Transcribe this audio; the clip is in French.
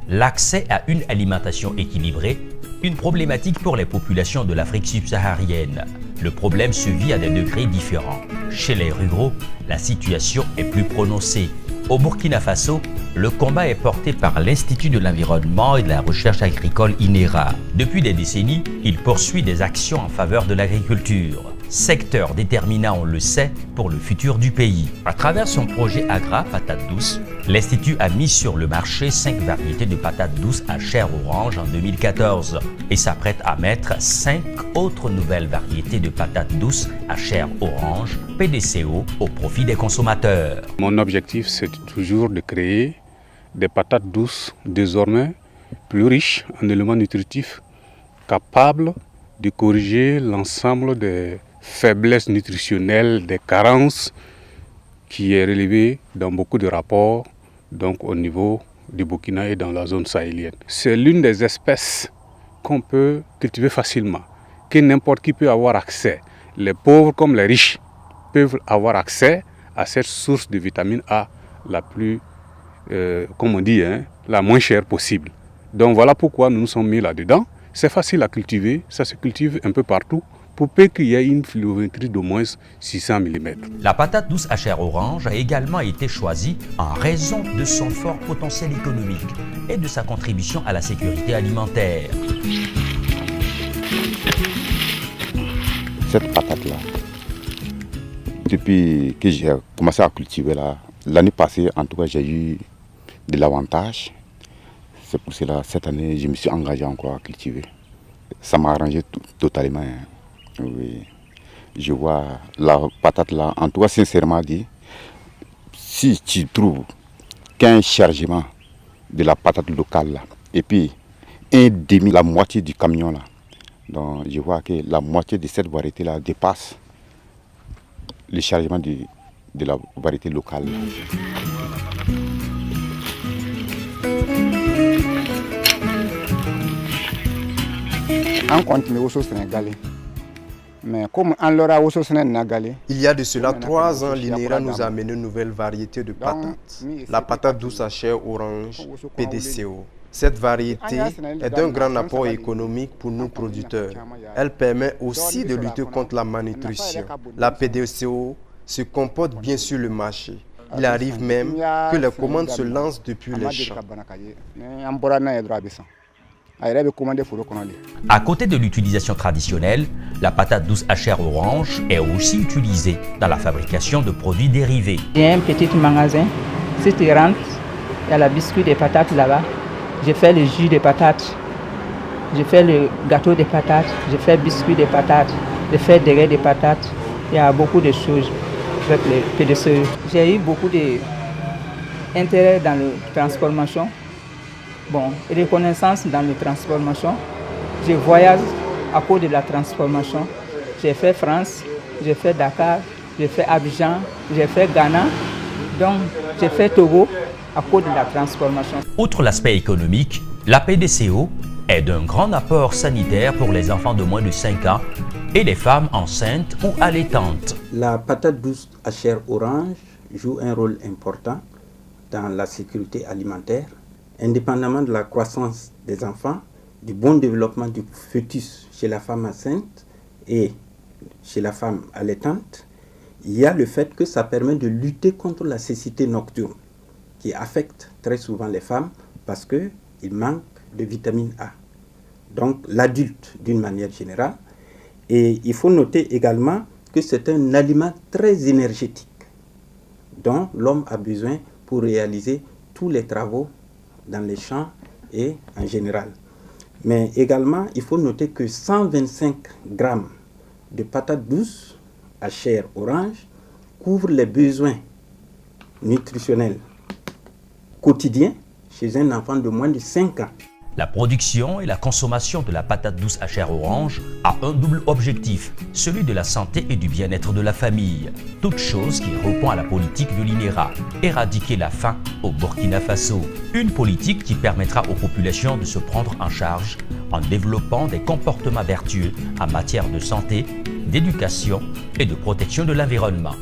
l'accès à une alimentation équilibrée, une problématique pour les populations de l'Afrique subsaharienne. Le problème se vit à des degrés différents. Chez les ruraux, la situation est plus prononcée. Au Burkina Faso, le combat est porté par l'Institut de l'environnement et de la recherche agricole INERA. Depuis des décennies, il poursuit des actions en faveur de l'agriculture. Secteur déterminant, on le sait, pour le futur du pays. À travers son projet Agra Patates Douces, l'Institut a mis sur le marché 5 variétés de patates douces à chair orange en 2014 et s'apprête à mettre 5 autres nouvelles variétés de patates douces à chair orange, PDCO, au profit des consommateurs. Mon objectif, c'est toujours de créer des patates douces désormais plus riches en éléments nutritifs, capables de corriger l'ensemble des faiblesses nutritionnelles, des carences qui est relevée dans beaucoup de rapports, donc au niveau du Burkina et dans la zone sahélienne. C'est l'une des espèces qu'on peut cultiver facilement, que n'importe qui peut avoir accès. Les pauvres comme les riches peuvent avoir accès à cette source de vitamine A la plus, comme on dit, la moins chère possible. Donc voilà pourquoi nous nous sommes mis là-dedans. C'est facile à cultiver, ça se cultive un peu partout, pour peu qu'il y ait une florimétrie d'au moins 600 mm. La patate douce à chair orange a également été choisie en raison de son fort potentiel économique et de sa contribution à la sécurité alimentaire. Cette patate-là, depuis que j'ai commencé à cultiver l'année passée, en tout cas, j'ai eu de l'avantage. C'est pour cela, cette année, je me suis engagé encore à cultiver. Ça m'a arrangé totalement. Oui. Je vois la patate là, en tout cas, sincèrement dit, si tu trouves qu'un chargement de la patate locale là, et puis la moitié du camion là, donc je vois que la moitié de cette variété là dépasse le chargement de la variété locale. On continue au Sénégal. Mais comme on l'aura au Sénégal. Il y a de cela 3 ans, l'INERA nous a amené une nouvelle variété de patates, la patate douce à chair orange, PDCO. Cette variété est d'un grand apport économique pour nous producteurs. Elle permet aussi de lutter contre la malnutrition. La PDCO se comporte bien sur le marché. Il arrive même que les commandes se lancent depuis les champs. À côté de l'utilisation traditionnelle, la patate douce à chair orange est aussi utilisée dans la fabrication de produits dérivés. J'ai un petit magasin. Si tu rentres, il y a la biscuit des patates là-bas. Je fais le jus des patates. Je fais le gâteau des patates. Je fais le biscuit des patates. Je fais des raies des patates. Il y a beaucoup de choses avec le PDCE. J'ai eu beaucoup d'intérêt dans la transformation. Et des connaissances dans la transformation. Je voyage à cause de la transformation. J'ai fait France, j'ai fait Dakar, j'ai fait Abidjan, j'ai fait Ghana. Donc, j'ai fait Togo à cause de la transformation. Outre l'aspect économique, la PDCO est d'un grand apport sanitaire pour les enfants de moins de 5 ans et les femmes enceintes ou allaitantes. La patate douce à chair orange joue un rôle important dans la sécurité alimentaire. Indépendamment de la croissance des enfants, du bon développement du fœtus chez la femme enceinte et chez la femme allaitante, il y a le fait que ça permet de lutter contre la cécité nocturne qui affecte très souvent les femmes parce qu'il manque de vitamine A. Donc l'adulte d'une manière générale. Et il faut noter également que c'est un aliment très énergétique dont l'homme a besoin pour réaliser tous les travaux dans les champs et en général. Mais également, il faut noter que 125 grammes de patates douces à chair orange couvrent les besoins nutritionnels quotidiens chez un enfant de moins de 5 ans. La production et la consommation de la patate douce à chair orange a un double objectif, celui de la santé et du bien-être de la famille. Toute chose qui répond à la politique de l'INERA, éradiquer la faim au Burkina Faso. Une politique qui permettra aux populations de se prendre en charge en développant des comportements vertueux en matière de santé, d'éducation et de protection de l'environnement.